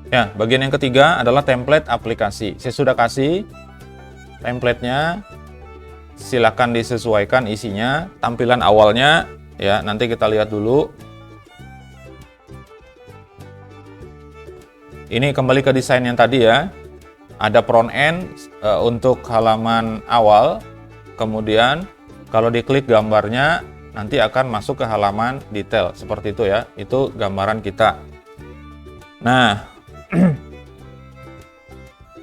Ya, bagian yang ketiga adalah template aplikasi. Saya sudah kasih template-nya. Silakan disesuaikan isinya, tampilan awalnya ya. Nanti kita lihat dulu. Ini kembali ke desain yang tadi ya. Ada front end untuk halaman awal. Kemudian kalau diklik gambarnya nanti akan masuk ke halaman detail seperti itu ya. Itu gambaran kita. Nah,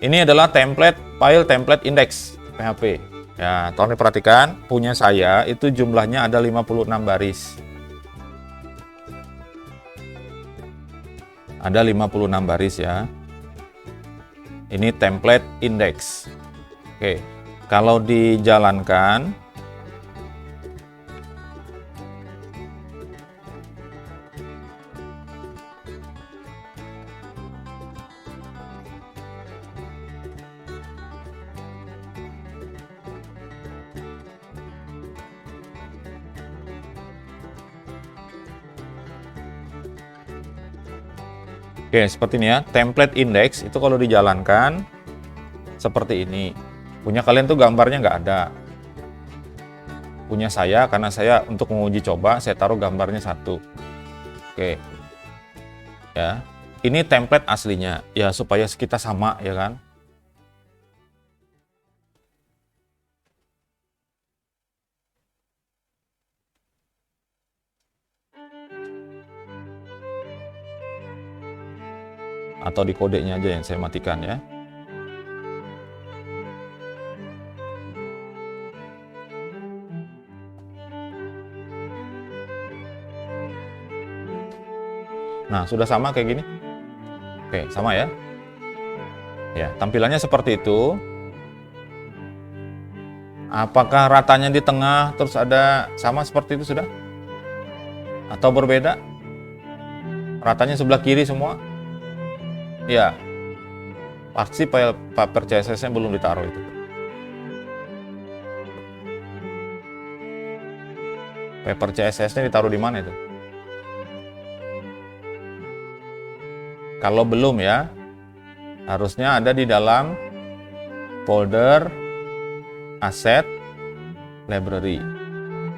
ini adalah file template index PHP. Ya, tolong diperhatikan, punya saya itu jumlahnya ada 56 baris. Ada 56 baris ya. Ini template index. Oke, kalau dijalankan oke, seperti ini ya. Template index itu kalau dijalankan seperti ini. Punya kalian tuh gambarnya nggak ada. Punya saya, karena saya untuk menguji coba, saya taruh gambarnya satu. Oke. Ya. Ini template aslinya. Ya, supaya kita sama, ya kan? Atau di kodenya aja yang saya matikan ya. Nah, sudah sama kayak gini. Oke, sama ya. Ya, tampilannya seperti itu. Apakah ratanya di tengah terus ada sama seperti itu sudah? Atau berbeda? Ratanya sebelah kiri semua? Ya. Pasti file paper CSS-nya belum ditaruh itu. Paper CSS-nya ditaruh di mana itu? Kalau belum ya, harusnya ada di dalam folder Asset Library.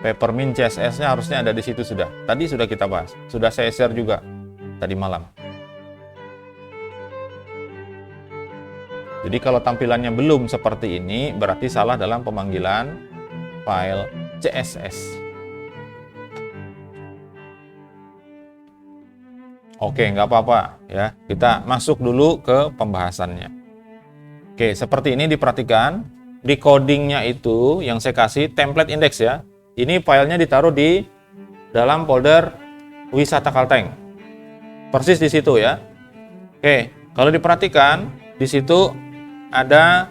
Peppermint CSS-nya harusnya ada di situ sudah. Tadi sudah kita bahas. Sudah saya share juga tadi malam. Jadi kalau tampilannya belum seperti ini, berarti salah dalam pemanggilan file CSS. Oke, nggak apa-apa ya. Kita masuk dulu ke pembahasannya. Oke, seperti ini diperhatikan. Di codingnya itu yang saya kasih template index ya. Ini filenya ditaruh di dalam folder Wisata Kalteng. Persis di situ ya. Oke, kalau diperhatikan di situ ada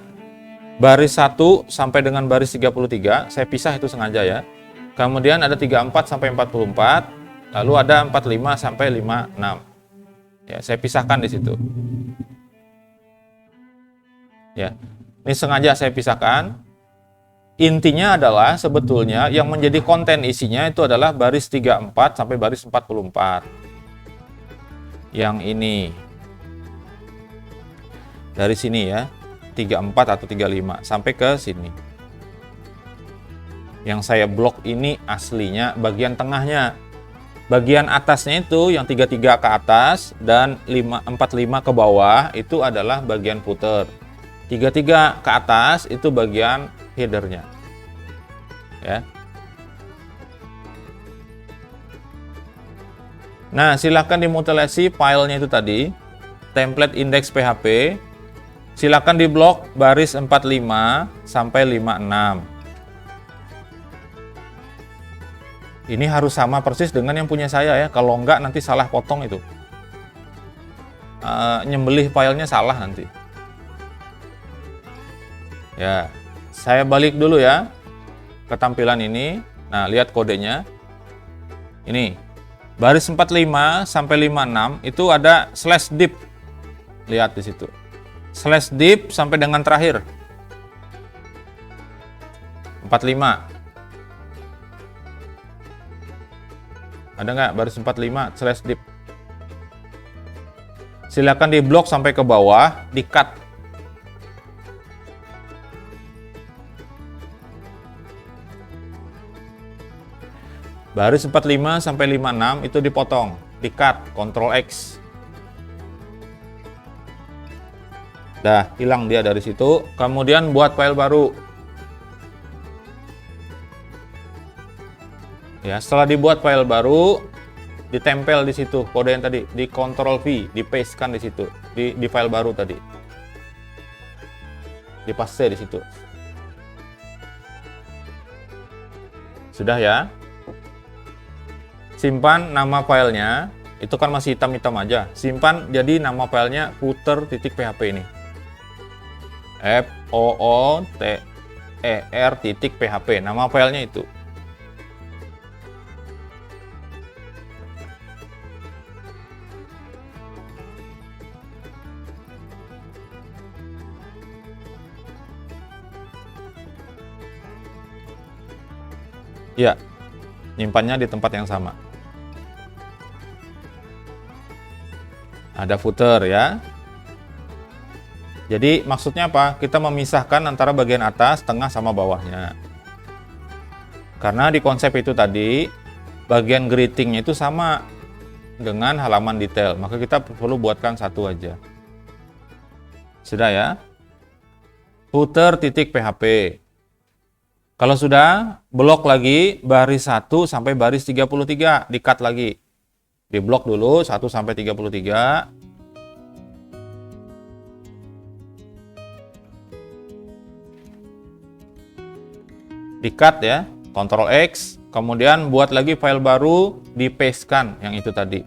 baris 1 sampai dengan baris 33. Saya pisah itu sengaja ya. Kemudian ada 34 sampai 44. Lalu ada 45 sampai 56. Ya, saya pisahkan di situ. Ya. Ini sengaja saya pisahkan. Intinya adalah sebetulnya yang menjadi konten isinya itu adalah baris 34 sampai baris 44. Yang ini. Dari sini ya. 34 atau 35 sampai ke sini. Yang saya blok ini aslinya bagian tengahnya. Bagian atasnya itu yang 33 ke atas dan 45 ke bawah itu adalah bagian footer. 33 ke atas itu bagian headernya. Ya. Nah, silahkan dimutilasi filenya itu tadi, template index PHP. Silahkan diblok baris 45 sampai 56. Ini harus sama persis dengan yang punya saya ya. Kalau enggak nanti salah potong itu. Nyembelih filenya salah nanti. Ya, saya balik dulu ya ke tampilan ini. Nah, lihat kodenya. Ini. Baris 45 sampai 56 itu ada slash div. Lihat di situ. Slash div sampai dengan terakhir. 45. Ada nggak baris 45 slash div? Silakan di blok sampai ke bawah, di cut. Baris 45 sampai 56 itu dipotong, di cut, Ctrl X. Dah, hilang dia dari situ. Kemudian buat file baru. Ya, setelah dibuat file baru, ditempel di situ kode yang tadi, di Ctrl V, di paste kan di situ, di file baru tadi, di paste di situ. Sudah ya. Simpan nama filenya, itu kan masih hitam-hitam aja. Simpan jadi nama filenya footer.php ini. footer.php, nama filenya itu. Ya, nyimpannya di tempat yang sama. Ada footer ya. Jadi maksudnya apa? Kita memisahkan antara bagian atas, tengah, sama bawahnya. Karena di konsep itu tadi, bagian greetingnya itu sama dengan halaman detail. Maka kita perlu buatkan satu aja. Sudah ya? Footer.php. Kalau sudah, blok lagi baris 1 sampai baris 33, di-cut lagi. Di blok dulu 1 sampai 33. Di-cut ya, Ctrl X, kemudian buat lagi file baru, di-paste-kan yang itu tadi.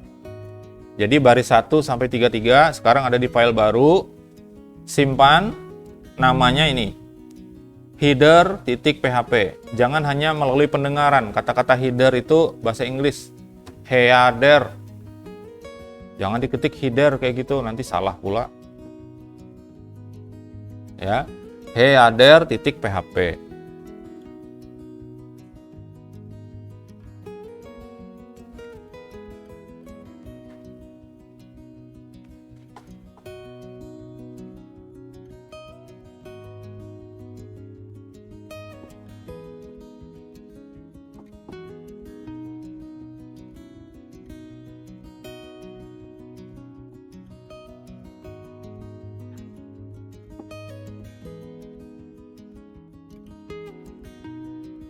Jadi baris 1 sampai 33 sekarang ada di file baru. Simpan namanya ini. Header.php. Jangan hanya melalui pendengaran. Kata-kata header itu bahasa Inggris. Header. Jangan diketik header kayak gitu, nanti salah pula. Ya. Header.php.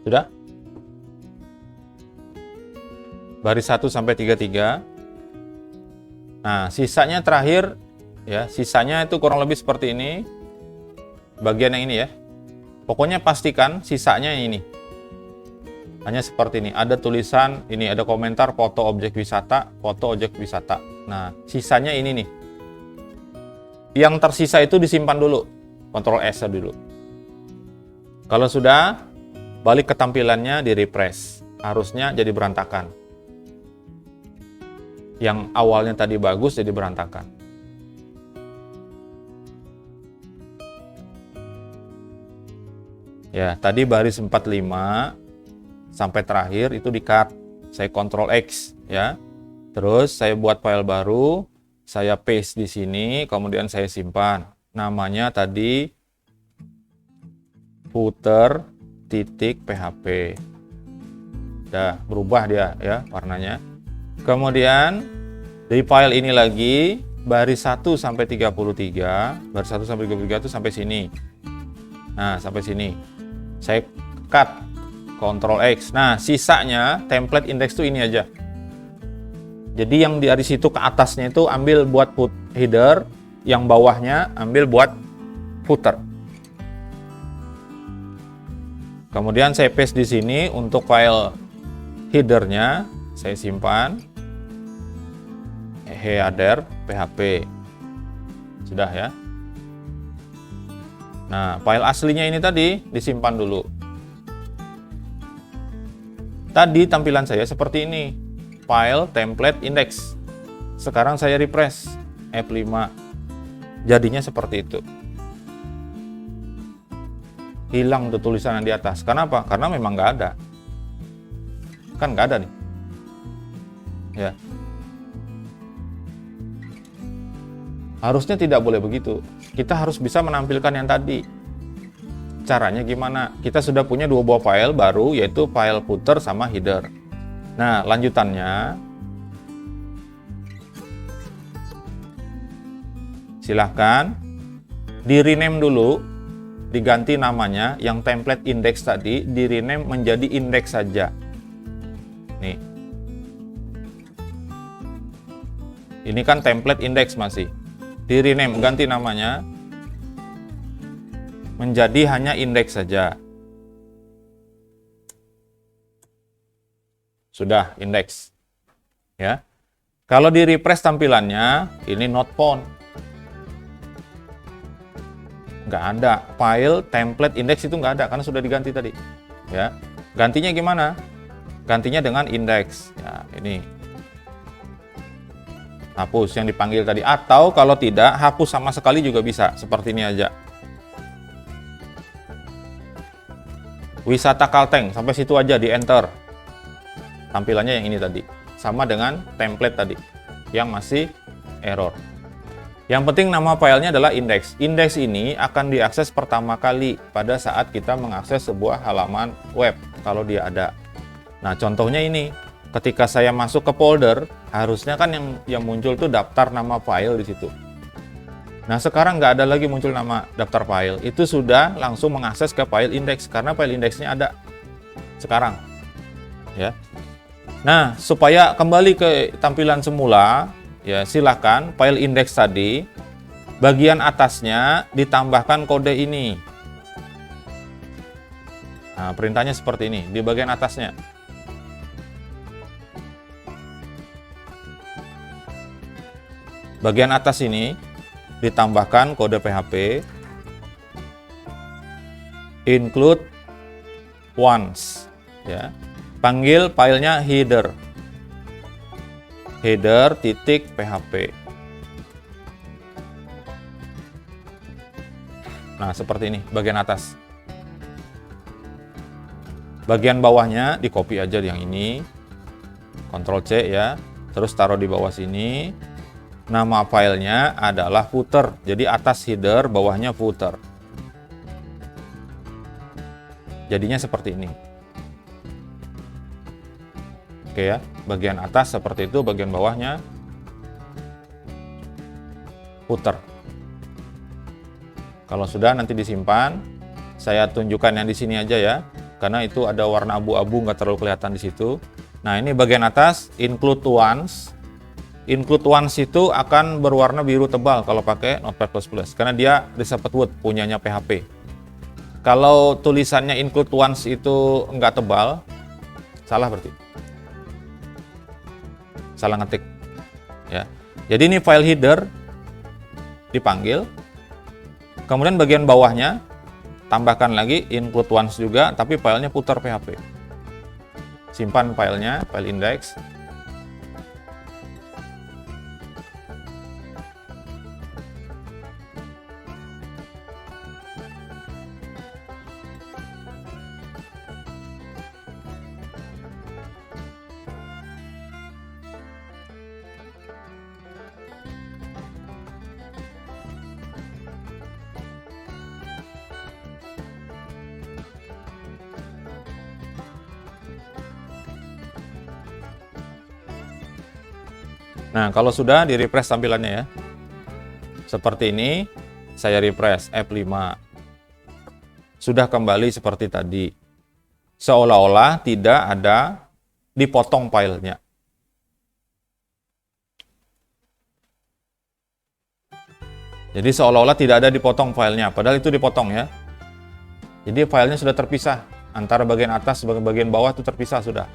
Sudah? Baris 1 sampai 33. Nah, sisanya terakhir ya, sisanya itu kurang lebih seperti ini. Bagian yang ini ya. Pokoknya pastikan sisanya ini. Hanya seperti ini. Ada tulisan, ini ada komentar foto objek wisata, foto objek wisata. Nah, sisanya ini nih. Yang tersisa itu disimpan dulu. Ctrl S dulu. Kalau sudah, balik ke tampilannya, di refresh. Harusnya jadi berantakan. Yang awalnya tadi bagus jadi berantakan. Ya, tadi baris 45 sampai terakhir itu di-cut. Saya Ctrl X ya. Terus saya buat file baru, saya paste di sini, kemudian saya simpan. Namanya tadi footer.php. Udah berubah dia ya warnanya. Kemudian di file ini lagi baris 1 sampai 33, baris 1 sampai 33 itu sampai sini. Nah, sampai sini. Saya cut Ctrl X. Nah, sisanya template index itu ini aja. Jadi yang dari situ ke atasnya itu ambil buat header, yang bawahnya ambil buat footer. Kemudian saya paste di sini untuk file headernya, saya simpan header.php. Sudah ya. Nah, file aslinya ini tadi disimpan dulu. Tadi tampilan saya seperti ini. File template index. Sekarang saya refresh F5. Jadinya seperti itu. Hilang tuh tulisan yang di atas. Kenapa? Karena memang nggak ada. Kan nggak ada nih. Ya. Harusnya tidak boleh begitu. Kita harus bisa menampilkan yang tadi. Caranya gimana? Kita sudah punya 2 buah file baru, yaitu file footer sama header. Nah, lanjutannya silahkan di-rename dulu, diganti namanya, yang template index tadi di-rename menjadi index saja. Nih. Ini kan template index masih. Di-rename, ganti namanya menjadi hanya index saja. Sudah, index. Ya. Kalau di-refresh tampilannya, ini not found. Nggak ada file template index, itu nggak ada karena sudah diganti tadi, ya. Gantinya gimana? Gantinya dengan index, ya. Ini hapus yang dipanggil tadi, atau kalau tidak hapus sama sekali juga bisa, seperti ini aja. Wisata Kalteng, sampai situ aja, di enter. Tampilannya yang ini tadi, sama dengan template tadi yang masih error. Yang penting nama filenya adalah index. Index ini akan diakses pertama kali pada saat kita mengakses sebuah halaman web, kalau dia ada. Nah, contohnya ini, ketika saya masuk ke folder, harusnya kan yang muncul tuh daftar nama file di situ. Nah, sekarang nggak ada lagi muncul nama daftar file. Itu sudah langsung mengakses ke file index, karena file indexnya ada sekarang. Ya. Nah, supaya kembali ke tampilan semula, ya silahkan file index tadi, bagian atasnya ditambahkan kode ini. Nah, perintahnya seperti ini, di bagian atasnya. Bagian atas ini ditambahkan kode PHP include once, ya. Panggil filenya header. Header.php. Nah, seperti ini bagian atas. Bagian bawahnya di copy aja yang ini. Ctrl C ya. Terus taruh di bawah sini. Nama filenya adalah footer. Jadi atas header, bawahnya footer. Jadinya seperti ini. Oke ya, bagian atas seperti itu, bagian bawahnya footer. Kalau sudah nanti disimpan, saya tunjukkan yang di sini aja ya, karena itu ada warna abu-abu nggak terlalu kelihatan di situ. Nah, ini bagian atas include once. Include once itu akan berwarna biru tebal kalau pakai Notepad++, karena dia Reserved Wood punyanya PHP. Kalau tulisannya include once itu nggak tebal, salah berarti. Salah ngetik ya. Jadi ini file header dipanggil, kemudian bagian bawahnya tambahkan lagi include once juga, tapi filenya footer PHP. Simpan filenya, file index. Nah, kalau sudah di-refresh tampilannya ya. Seperti ini, saya refresh F5. Sudah kembali seperti tadi. Seolah-olah tidak ada dipotong filenya. Jadi seolah-olah tidak ada dipotong filenya, padahal itu dipotong ya. Jadi filenya sudah terpisah, antara bagian atas dan bagian bawah itu terpisah sudah.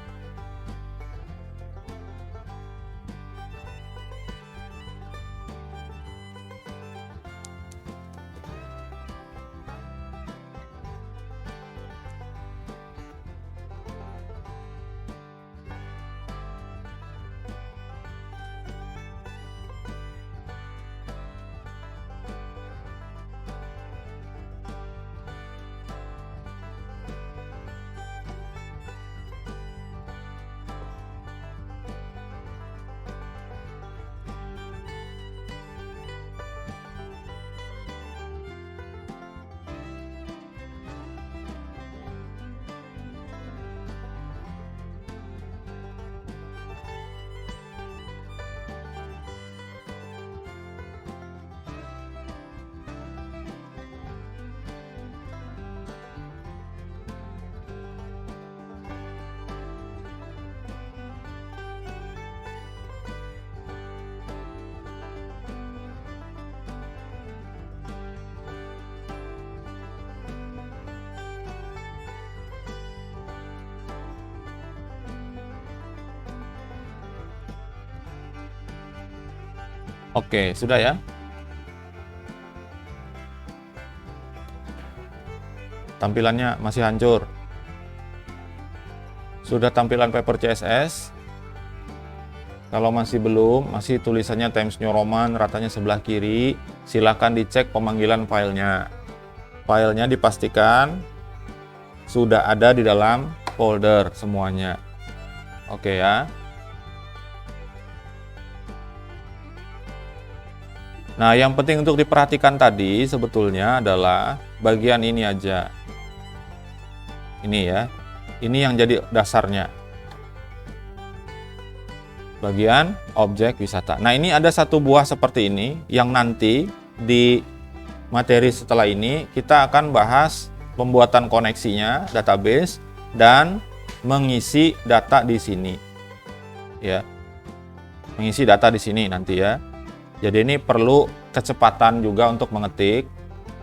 Oke, sudah ya. Tampilannya masih hancur. Sudah tampilan paper CSS. Kalau masih belum, masih tulisannya Times New Roman, ratanya sebelah kiri, silakan dicek pemanggilan filenya. Filenya dipastikan sudah ada di dalam folder semuanya. Oke ya. Nah, yang penting untuk diperhatikan tadi sebetulnya adalah bagian ini aja. Ini ya. Ini yang jadi dasarnya. Bagian objek wisata. Nah, ini ada satu buah seperti ini yang nanti di materi setelah ini kita akan bahas pembuatan koneksinya, database, dan mengisi data di sini. Ya. Mengisi data di sini nanti ya. Jadi ini perlu kecepatan juga untuk mengetik.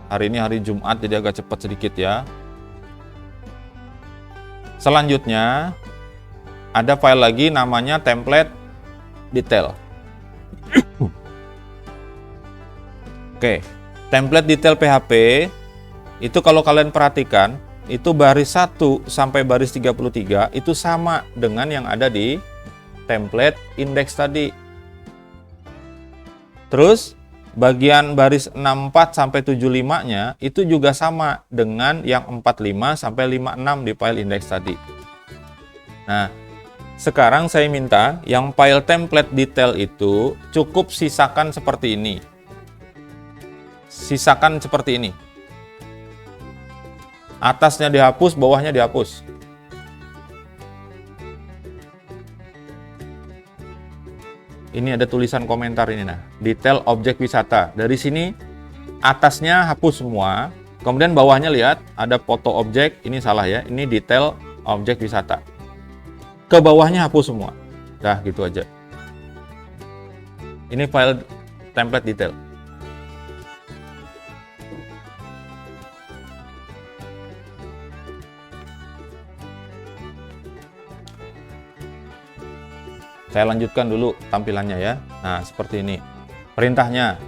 Hari ini hari Jumat jadi agak cepat sedikit ya. Selanjutnya ada file lagi namanya template detail. Oke, template detail PHP itu kalau kalian perhatikan itu baris 1 sampai baris 33 itu sama dengan yang ada di template index tadi. Terus bagian baris 64 sampai 75-nya itu juga sama dengan yang 45 sampai 56 di file index tadi. Nah, sekarang saya minta yang file template detail itu cukup sisakan seperti ini. Sisakan seperti ini. Atasnya dihapus, bawahnya dihapus. Ini ada tulisan komentar ini nah, detail objek wisata. Dari sini atasnya hapus semua, kemudian bawahnya lihat ada foto objek, ini salah ya, ini detail objek wisata. Ke bawahnya hapus semua. Dah gitu aja. Ini file template detail. Saya lanjutkan dulu tampilannya ya. Nah, seperti ini. Perintahnya.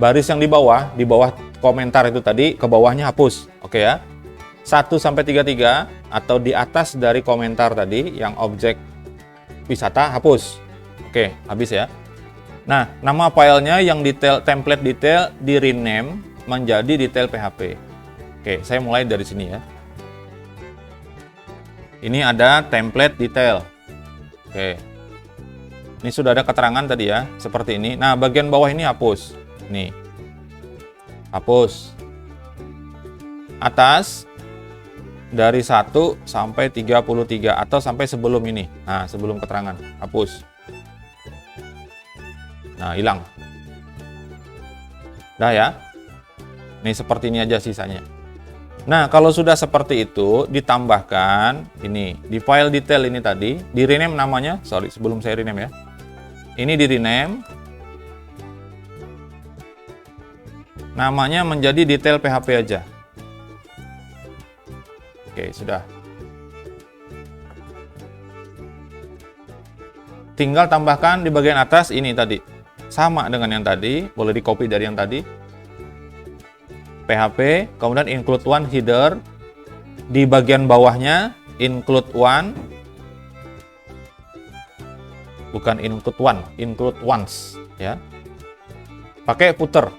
Baris yang di bawah komentar itu tadi, ke bawahnya hapus. Oke ya. 1 sampai 33 atau di atas dari komentar tadi yang objek wisata hapus. Oke, habis ya. Nah, nama filenya yang detail template detail di rename menjadi detail PHP. Oke, saya mulai dari sini ya. Ini ada template detail. Oke. Ini sudah ada keterangan tadi ya, seperti ini. Nah, bagian bawah ini hapus. Nih. Hapus. Atas dari 1 sampai 33 atau sampai sebelum ini. Nah, sebelum keterangan, hapus. Nah, hilang. Dah ya. Nih seperti ini aja sisanya. Nah, kalau sudah seperti itu, ditambahkan ini di file detail ini tadi, di rename namanya, sorry sebelum saya rename ya. Ini di rename, namanya menjadi detail PHP aja. Oke, sudah. Tinggal tambahkan di bagian atas ini tadi, sama dengan yang tadi, boleh di copy dari yang tadi. PHP, kemudian include one header, di bagian bawahnya include one, bukan include one, include once ya. Pakai footer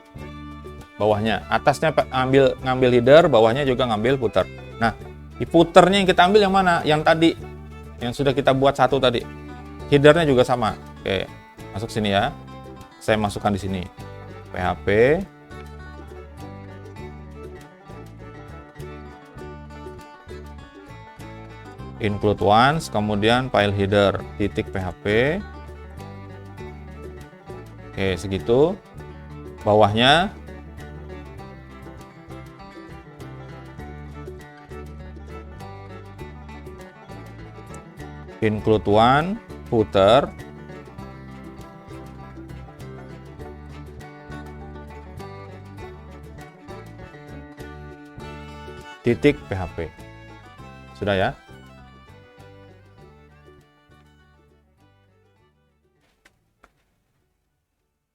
bawahnya, atasnya ngambil header, bawahnya juga ngambil footer. Nah, di footernya yang kita ambil yang mana? Yang tadi, yang sudah kita buat satu tadi. Headernya juga sama. Oke, masuk sini ya. Saya masukkan di sini. PHP include once, kemudian file header titik PHP. Oke, segitu. Bawahnya include one, footer, titik PHP. Sudah ya?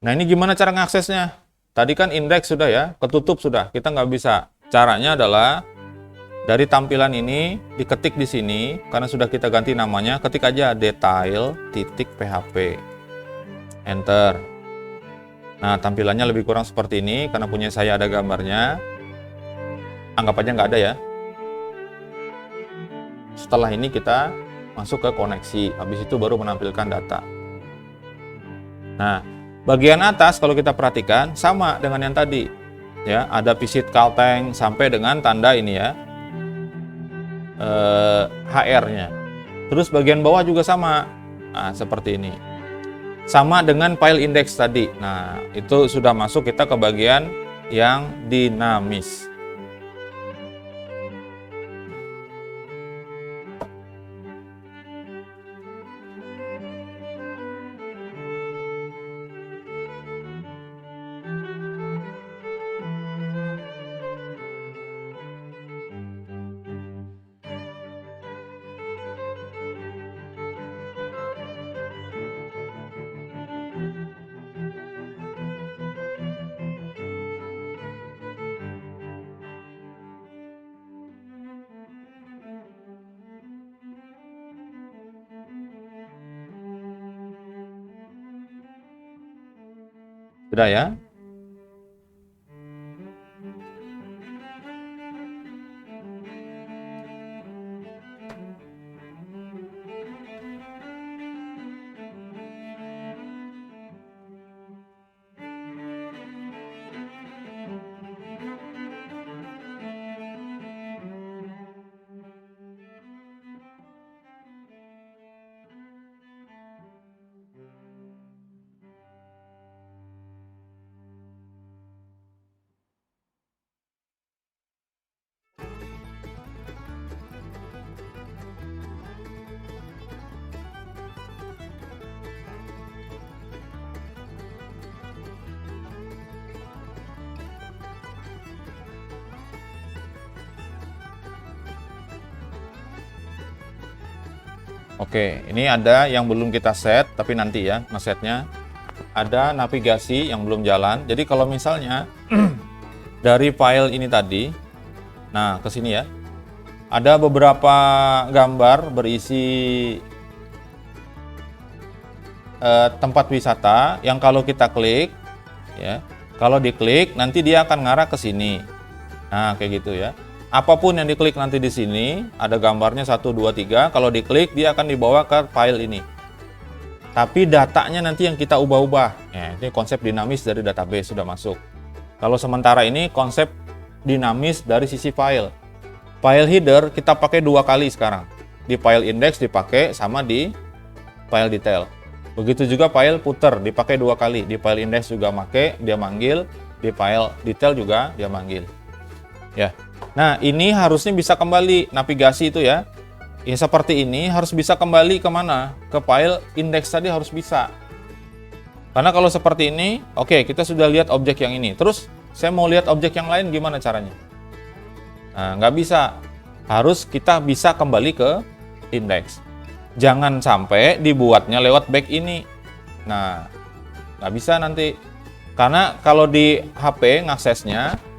Nah, ini gimana cara ngaksesnya? Tadi kan indeks sudah ya, ketutup sudah, kita nggak bisa. Caranya adalah dari tampilan ini diketik di sini, karena sudah kita ganti namanya, ketik aja detail.php, enter. Nah, tampilannya lebih kurang seperti ini, karena punya saya ada gambarnya. Anggap aja nggak ada ya. Setelah ini kita masuk ke koneksi, habis itu baru menampilkan data. Nah, bagian atas kalau kita perhatikan sama dengan yang tadi. Ya, ada visit Caltech sampai dengan tanda ini ya. HR-nya. Terus bagian bawah juga sama. Nah, seperti ini. Sama dengan file index tadi. Nah, itu sudah masuk kita ke bagian yang dinamis. Sudah ya? Oke, ini ada yang belum kita set, tapi nanti ya ngesetnya. Ada navigasi yang belum jalan. Jadi kalau misalnya dari file ini tadi, nah ke sini ya, ada beberapa gambar berisi tempat wisata yang kalau kita klik, ya, kalau diklik nanti dia akan ngarah ke sini. Nah kayak gitu ya. Apapun yang diklik nanti di sini, ada gambarnya 1, 2, 3. Kalau diklik, dia akan dibawa ke file ini. Tapi datanya nanti yang kita ubah-ubah. Ya, ini konsep dinamis dari database sudah masuk. Kalau sementara ini konsep dinamis dari sisi file. File header kita pakai 2 kali sekarang. Di file index dipakai sama di file detail. Begitu juga file footer dipakai 2 kali. Di file index juga pakai, dia manggil. Di file detail juga dia manggil. Ya. Nah, ini harusnya bisa kembali navigasi itu ya. Ya seperti ini harus bisa kembali kemana? Ke file index tadi harus bisa. Karena kalau seperti ini, oke, kita sudah lihat objek yang ini. Terus saya mau lihat objek yang lain gimana caranya? Nah, nggak bisa. Harus kita bisa kembali ke index. Jangan sampai dibuatnya lewat back ini. Nah, nggak bisa nanti. Karena kalau di HP ngaksesnya,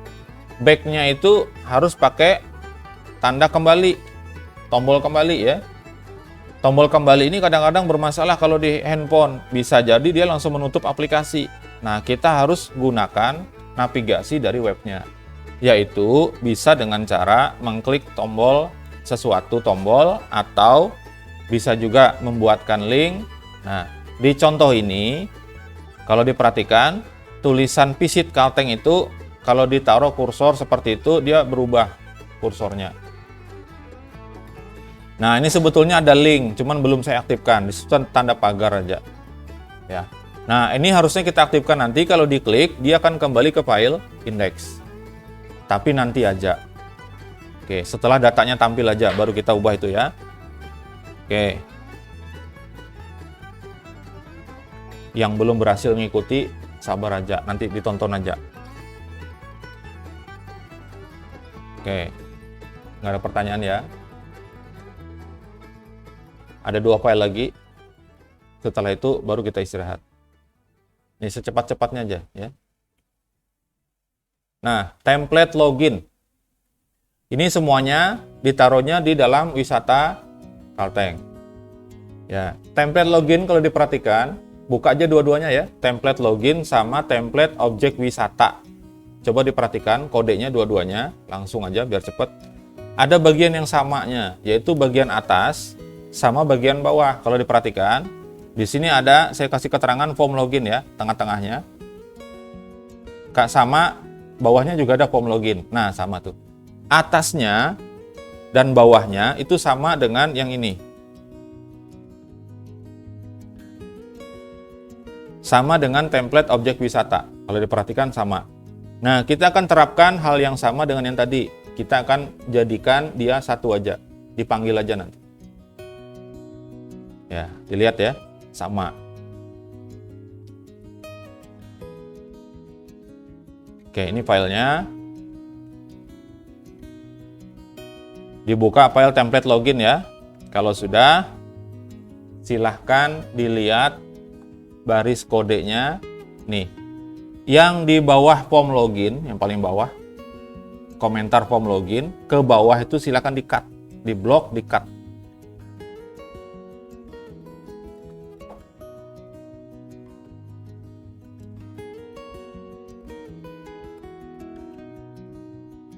back-nya itu harus pakai tanda kembali, tombol kembali ya. Tombol kembali ini kadang-kadang bermasalah kalau di handphone. Bisa jadi dia langsung menutup aplikasi. Nah, kita harus gunakan navigasi dari webnya. Yaitu bisa dengan cara mengklik tombol sesuatu tombol atau bisa juga membuatkan link. Nah, di contoh ini kalau diperhatikan tulisan visit Caltech itu kalau ditaruh kursor seperti itu, dia berubah kursornya. Nah, ini sebetulnya ada link, cuman belum saya aktifkan. Di situ tanda pagar aja. Ya. Nah, ini harusnya kita aktifkan nanti. Kalau diklik, dia akan kembali ke file index. Tapi nanti aja. Oke, setelah datanya tampil aja, baru kita ubah itu ya. Oke. Yang belum berhasil mengikuti, sabar aja. Nanti ditonton aja. Oke, nggak ada pertanyaan ya. Ada 2 file lagi. Setelah itu baru kita istirahat. Ini secepat-cepatnya aja ya. Nah, template login. Ini semuanya ditaruhnya di dalam wisata Kalteng. Ya, template login kalau diperhatikan, buka aja dua-duanya ya. Template login sama template objek wisata. Coba diperhatikan kodenya dua-duanya, langsung aja biar cepet. Ada bagian yang samanya, yaitu bagian atas sama bagian bawah. Kalau diperhatikan, di sini ada saya kasih keterangan form login ya, tengah-tengahnya. Sama bawahnya juga ada form login. Nah, sama tuh. Atasnya dan bawahnya itu sama dengan yang ini. Sama dengan template objek wisata. Kalau diperhatikan sama. Nah, kita akan terapkan hal yang sama dengan yang tadi. Kita akan jadikan dia satu aja. Dipanggil aja nanti. Ya, dilihat ya. Sama. Oke, ini filenya. Dibuka file template login ya. Kalau sudah, silahkan dilihat baris kodenya. Nih, yang di bawah form login, yang paling bawah, komentar form login, ke bawah itu silahkan di-cut, di-blok, di-cut.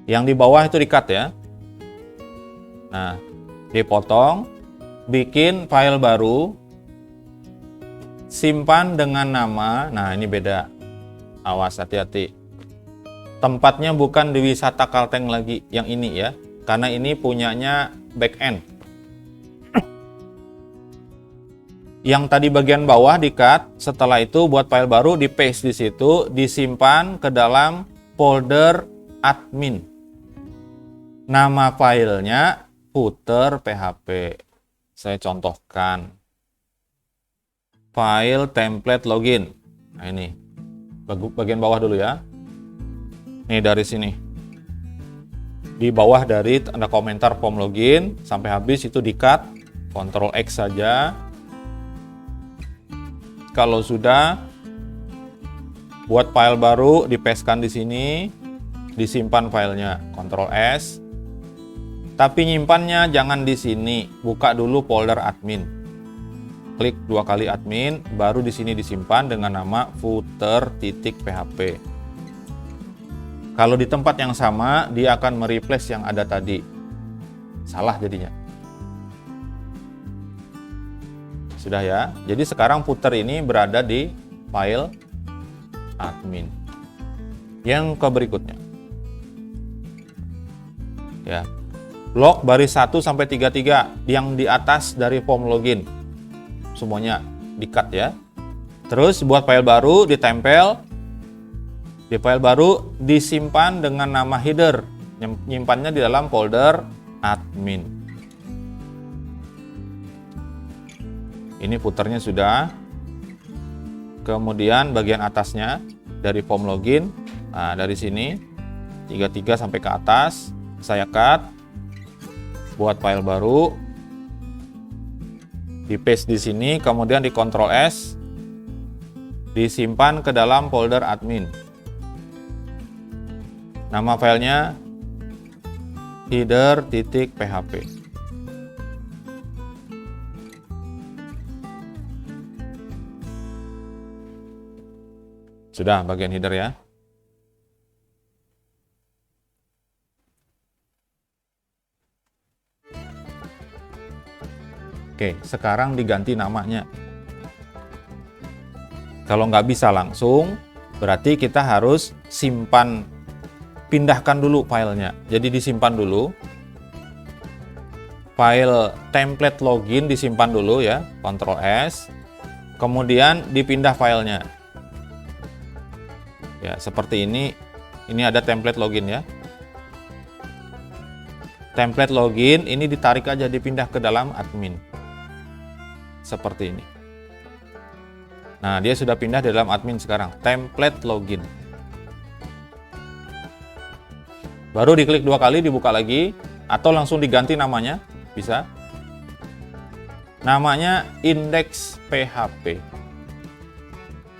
Yang di bawah itu di-cut ya. Nah, dipotong, bikin file baru, simpan dengan nama, nah ini beda, awas hati-hati. Tempatnya bukan di wisata Kalteng lagi, yang ini ya, karena ini punyanya backend. Yang tadi bagian bawah di-cut, setelah itu buat file baru, di-paste di situ, disimpan ke dalam folder admin. Nama filenya footer PHP. Saya contohkan. File template login. Nah ini. Bagian bawah dulu ya. Nih dari sini. Di bawah dari tanda komentar form login. Sampai habis itu di-cut. Ctrl X saja. Kalau sudah, buat file baru, di-pastekan di sini. Disimpan filenya. Ctrl S. Tapi nyimpannya jangan di sini, buka dulu folder admin. Klik 2 kali admin, baru di sini disimpan dengan nama footer.php. Kalau di tempat yang sama, dia akan mereplace yang ada tadi. Salah jadinya. Sudah ya. Jadi sekarang footer ini berada di file admin. Yang ke berikutnya. Ya. Blok baris 1 sampai 33 yang di atas dari form login. Semuanya di-cut ya. Terus buat file baru ditempel. Di file baru disimpan dengan nama header. Nyimpannya di dalam folder admin. Ini footernya sudah. Kemudian bagian atasnya dari form login. Nah, dari sini 33 sampai ke atas saya cut. Buat file baru, di paste di sini, kemudian di Ctrl S, disimpan ke dalam folder admin. Nama filenya header.php. Sudah bagian header ya. Oke, sekarang diganti namanya. Kalau nggak bisa langsung, berarti kita harus simpan, pindahkan dulu filenya. Jadi disimpan dulu. File template login disimpan dulu ya, Ctrl S. Kemudian dipindah filenya. Ya, seperti ini. Ini ada template login ya. Template login ini ditarik aja, dipindah ke dalam admin. Seperti ini. Nah, dia sudah pindah di dalam admin sekarang. Template login. Baru diklik 2 kali, dibuka lagi. Atau langsung diganti namanya. Bisa. Namanya index PHP.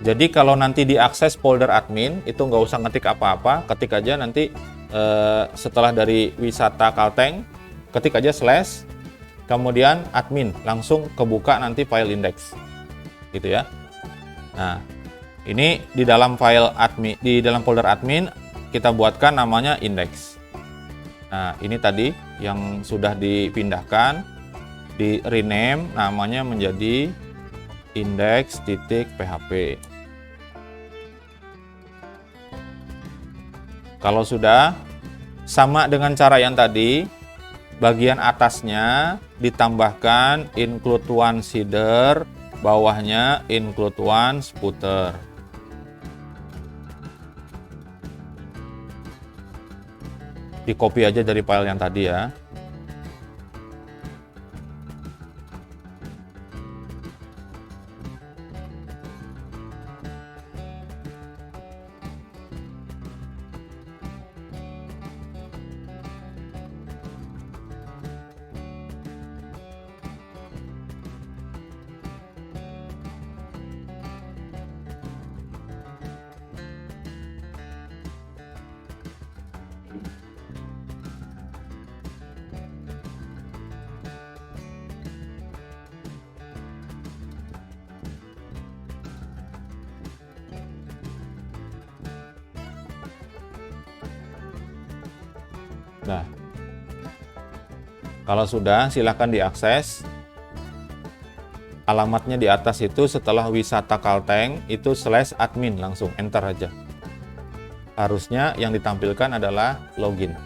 Jadi kalau nanti diakses folder admin, itu nggak usah ngetik apa-apa, ketik aja nanti setelah dari wisata Kalteng, ketik aja slash, kemudian admin, langsung kebuka nanti file index, gitu ya. Nah, ini di dalam file admin, di dalam folder admin kita buatkan namanya index. Nah, ini tadi yang sudah dipindahkan, di rename namanya menjadi index.php. Kalau sudah sama dengan cara yang tadi, bagian atasnya ditambahkan include once header, bawahnya include once footer. Di copy aja dari file yang tadi ya. Nah, kalau sudah silahkan diakses. Alamatnya di atas itu setelah wisata Kalteng itu /admin, langsung enter aja. Harusnya yang ditampilkan adalah login.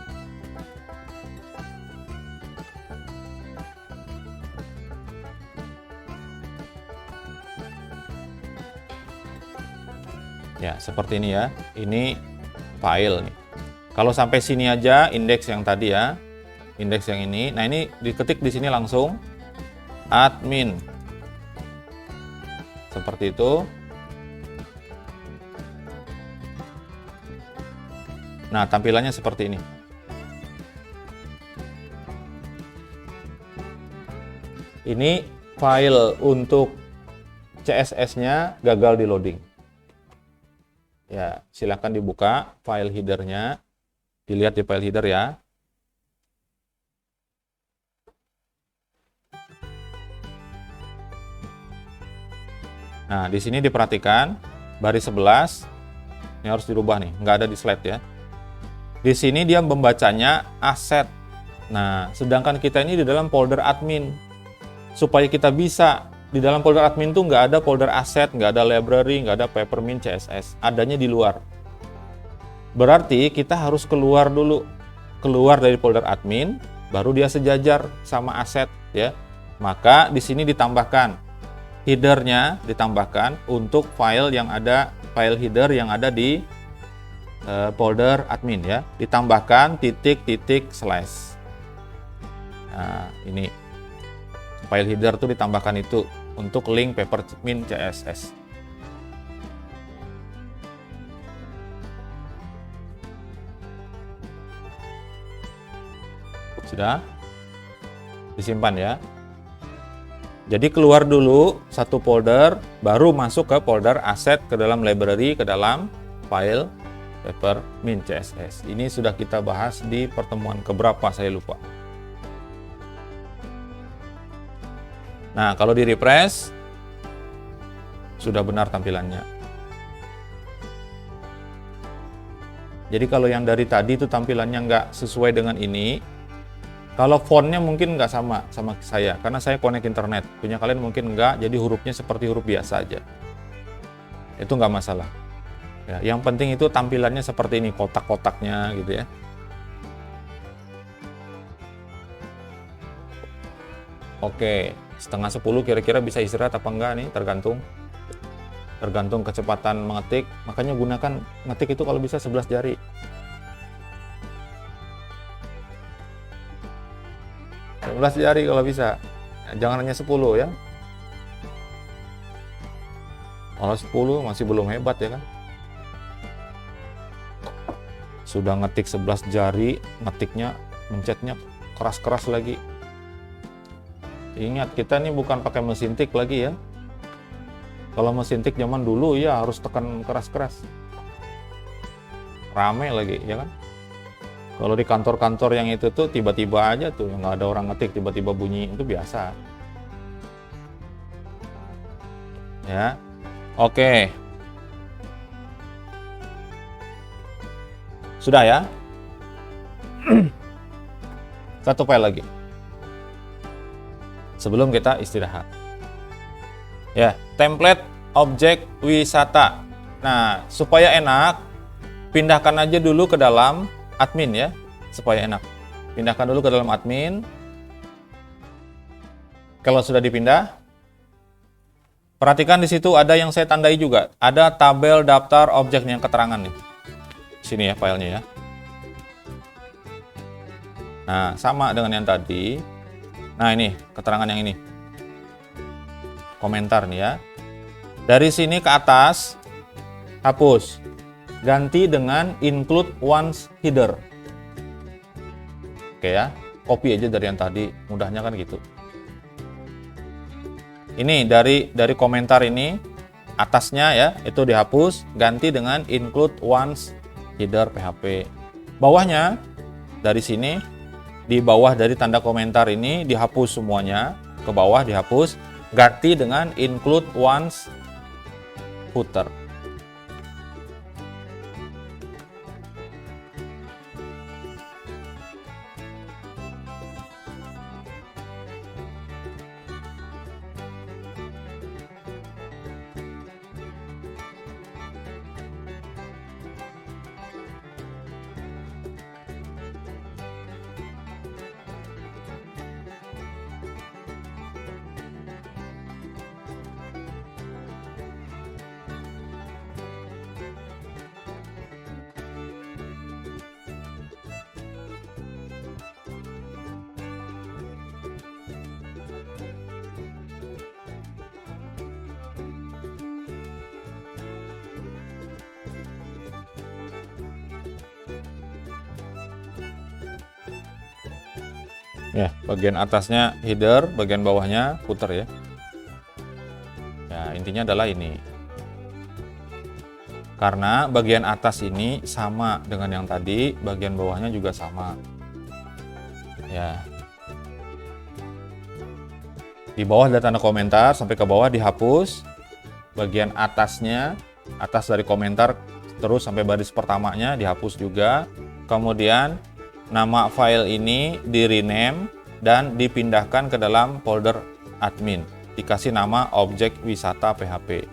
Ya, seperti ini ya. Ini file nih. Kalau sampai sini aja indeks yang tadi ya, indeks yang ini. Nah, ini diketik di sini langsung admin. Seperti itu. Nah, tampilannya seperti ini. Ini file untuk CSS-nya gagal di loading. Ya, silakan dibuka file header-nya. Dilihat di file header ya. Nah, di sini diperhatikan baris 11 ini harus dirubah nih, nggak ada di slide ya. Di sini dia membacanya aset. Nah, sedangkan kita ini di dalam folder admin. Supaya kita bisa di dalam folder admin tuh nggak ada folder aset, nggak ada library, nggak ada Peppermint CSS, adanya di luar. Berarti kita harus keluar dulu, keluar dari folder admin, baru dia sejajar sama aset ya. Maka di sini ditambahkan headernya, ditambahkan untuk file yang ada, file header yang ada di folder admin ya, ditambahkan titik-titik slash. Nah, ini file header tuh ditambahkan itu untuk link Peppermint CSS. Sudah disimpan ya. Jadi keluar dulu satu folder, baru masuk ke folder aset, ke dalam library, ke dalam file Peppermint CSS. Ini sudah kita bahas di pertemuan keberapa saya lupa. Nah, kalau di refresh sudah benar tampilannya. Jadi kalau yang dari tadi itu tampilannya nggak sesuai dengan ini. Kalau fontnya mungkin nggak sama saya, karena saya connect internet. Punya kalian mungkin nggak, jadi hurufnya seperti huruf biasa aja. Itu nggak masalah. Ya, yang penting itu tampilannya seperti ini, kotak-kotaknya gitu ya. Oke, 9:30 kira-kira bisa istirahat apa enggak nih, tergantung kecepatan mengetik. Makanya gunakan ngetik itu kalau bisa 11 jari. Jari kalau bisa, jangan hanya 10 ya. Kalau 10 masih belum hebat ya kan. Sudah ngetik 11 jari, ngetiknya, mencetnya keras-keras lagi. Ingat, kita ini bukan pakai mesin tik lagi ya. Kalau mesin tik zaman dulu ya harus tekan keras-keras. Rame lagi, ya kan? Kalau di kantor-kantor yang itu tuh tiba-tiba aja tuh nggak ada orang ngetik, tiba-tiba bunyi, itu biasa. Ya, oke. Sudah ya? Satu file lagi. Sebelum kita istirahat. Ya, template objek wisata. Nah, supaya enak, pindahkan aja dulu ke dalam admin ya, supaya enak. Pindahkan dulu ke dalam admin. Kalau sudah dipindah, perhatikan di situ ada yang saya tandai juga. Ada tabel daftar objek yang keterangan nih. Sini ya filenya ya. Nah, sama dengan yang tadi. Nah, ini keterangan yang ini. Komentar nih ya. Dari sini ke atas, hapus. Ganti dengan include once header. Oke ya, copy aja dari yang tadi, mudahnya kan gitu. Ini dari komentar ini, atasnya ya, itu dihapus, ganti dengan include once header PHP. Bawahnya, dari sini, di bawah dari tanda komentar ini, dihapus semuanya, ke bawah dihapus, ganti dengan include once footer. Ya, bagian atasnya header, bagian bawahnya footer ya. Ya, intinya adalah ini. Karena bagian atas ini sama dengan yang tadi, bagian bawahnya juga sama. Ya. Di bawah ada tanda komentar, sampai ke bawah dihapus. Bagian atasnya, atas dari komentar terus sampai baris pertamanya dihapus juga. Kemudian nama file ini di rename dan dipindahkan ke dalam folder admin. Dikasih nama objek wisata PHP.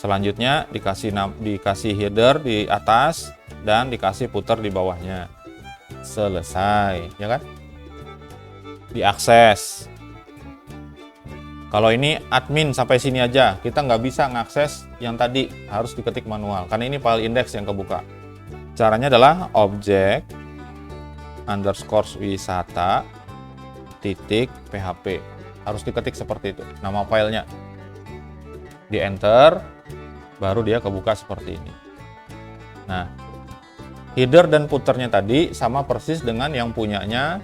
Selanjutnya dikasih header di atas dan dikasih footer di bawahnya. Selesai, ya kan? Diakses. Kalau ini admin sampai sini aja, kita nggak bisa ngakses yang tadi, harus diketik manual. Karena ini file index yang kebuka. Caranya adalah objek underscore wisata titik php, harus diketik seperti itu nama filenya, di enter, baru dia kebuka seperti ini. Nah, header dan footernya tadi sama persis dengan yang punyanya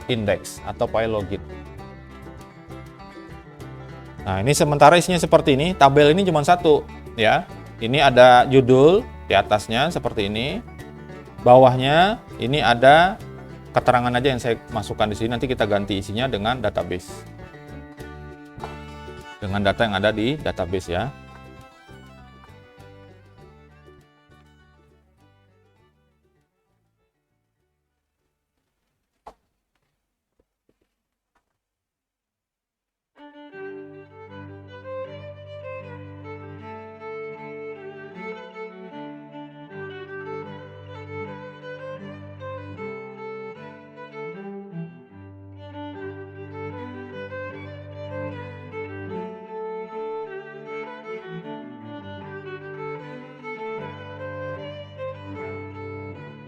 index atau file login. Nah, ini sementara isinya seperti ini. Tabel ini cuma satu ya. Ini ada judul di atasnya seperti ini. Bawahnya ini ada keterangan aja yang saya masukkan di sini. Nanti kita ganti isinya dengan database. Dengan data yang ada di database ya.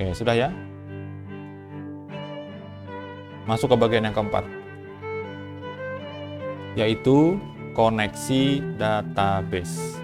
Oke, sudah ya. Masuk ke bagian yang keempat, yaitu koneksi database.